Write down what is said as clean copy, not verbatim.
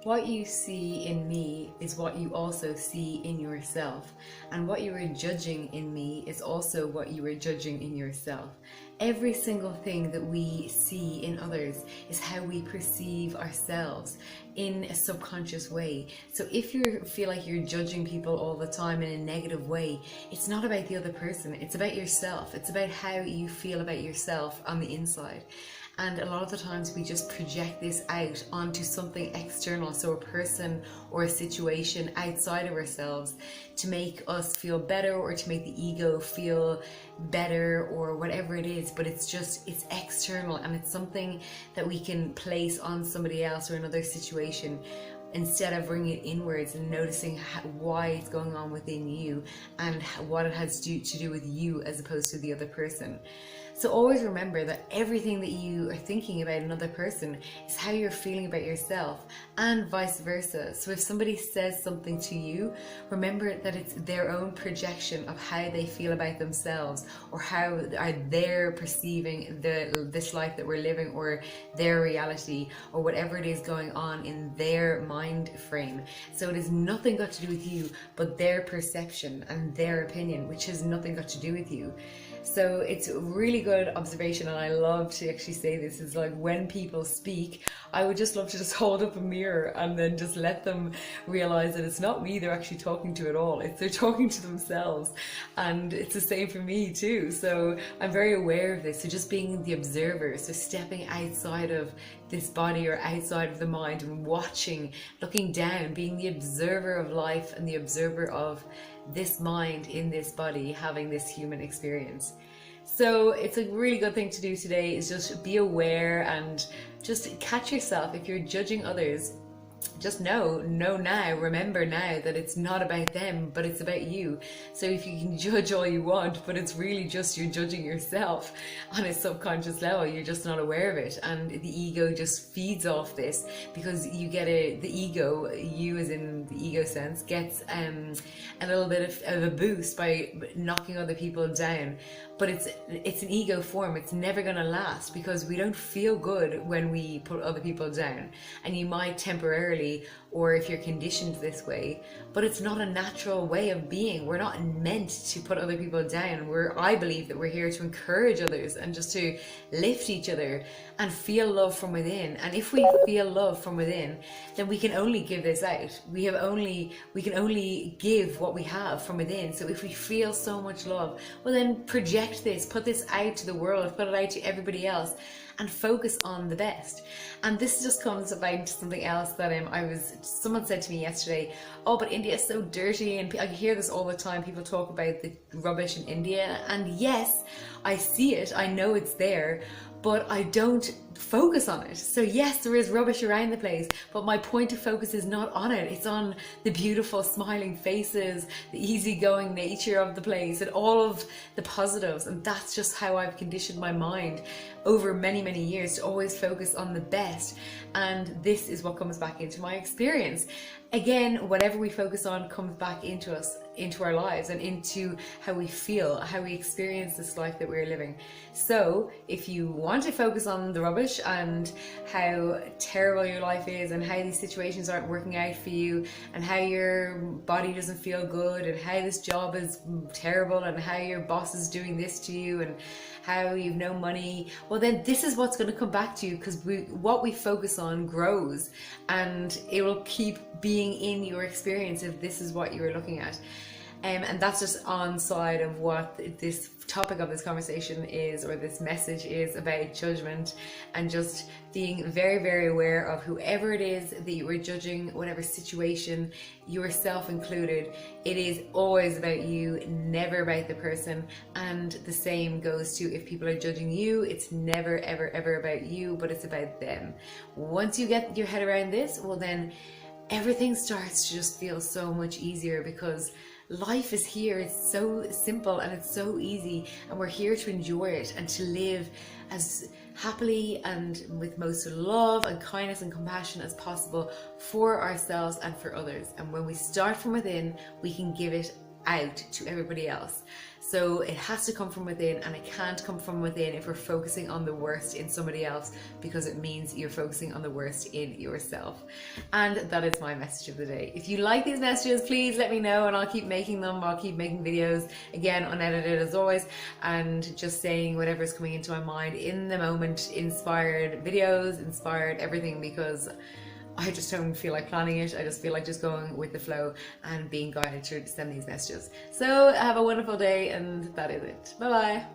What you see in me is what you also see in yourself. And what you are judging in me is also what you are judging in yourself. Every single thing that we see in others is how we perceive ourselves in a subconscious way. So if you feel like you're judging people all the time in a negative way, it's not about the other person, it's about yourself. It's about how you feel about yourself on the inside. And a lot of the times we just project this out onto something external, so a person or a situation outside of ourselves, to make us feel better or to make the ego feel better or whatever it is. But it's external, and it's something that we can place on somebody else or another situation, instead of bringing it inwards and noticing why it's going on within you and what it has to do with you as opposed to the other person. So always remember that everything that you are thinking about another person is how you're feeling about yourself, and vice versa. So if somebody says something to you, remember that it's their own projection of how they feel about themselves, or how are they perceiving this life that we're living, or their reality, or whatever it is going on in their mind frame. So it has nothing got to do with you, but their perception and their opinion, which has nothing got to do with you. So it's a really good observation, and I love to actually say this, is like when people speak, I would just love to just hold up a mirror and then just let them realize that it's not me they're actually talking to at all. They're talking to themselves, and it's the same for me too. So I'm very aware of this. So just being the observer, so stepping outside of this body or outside of the mind and watching, looking down, being the observer of life and the observer of this mind in this body, having this human experience. So it's a really good thing to do today, is just be aware and just catch yourself. If you're judging others, just remember now that it's not about them, but it's about you. So if you can judge all you want, but it's really just you're judging yourself on a subconscious level, you're just not aware of it, and the ego just feeds off this, because you get the ego, you as in the ego sense, gets a little bit of a boost by knocking other people down. But it's an ego form. It's never going to last, because we don't feel good when we put other people down. And you might temporarily, or if you're conditioned this way, but it's not a natural way of being. We're not meant to put other people down. I believe that we're here to encourage others and just to lift each other and feel love from within. And if we feel love from within, then we can only give this out. We can only give what we have from within. So if we feel so much love, well then project this, put this out to the world, put it out to everybody else, and focus on the best. And this just comes about something else that someone said to me yesterday, oh, but India is so dirty, and I hear this all the time. People talk about the rubbish in India, and yes, I see it, I know it's there, but I don't focus on it. So yes, there is rubbish around the place, but my point of focus is not on it. It's on the beautiful smiling faces, the easygoing nature of the place, and all of the positives. And that's just how I've conditioned my mind over many years, to always focus on the best. And this is what comes back into my experience. Again, whatever we focus on comes back into us, into our lives, and into how we feel, how we experience this life that we're living. So if you want to focus on the rubbish and how terrible your life is, and how these situations aren't working out for you, and how your body doesn't feel good, and how this job is terrible, and how your boss is doing this to you, and how you've no money, well then this is what's going to come back to you, because what we focus on grows, and it will keep being in your experience if this is what you're looking at. And that's just on side of what this topic of this conversation is, or this message is, about judgment, and just being very aware of whoever it is that you are judging, whatever situation, yourself included. It is always about you, never about the person. And the same goes to if people are judging you, it's never ever about you, but it's about them. Once you get your head around this, well then everything starts to just feel so much easier, because life is here. It's so simple and it's so easy, and we're here to enjoy it and to live as happily and with most love and kindness and compassion as possible for ourselves and for others. And when we start from within, we can give it out to everybody else. So it has to come from within, and it can't come from within if we're focusing on the worst in somebody else, because it means you're focusing on the worst in yourself. And that is my message of the day. If you like these messages, please let me know and I'll keep making them. I'll keep making videos, again, unedited as always, and just saying whatever's coming into my mind in the moment, inspired videos, inspired everything, because I just don't feel like planning it. I just feel like just going with the flow and being guided to send these messages. So have a wonderful day, and that is it. Bye bye.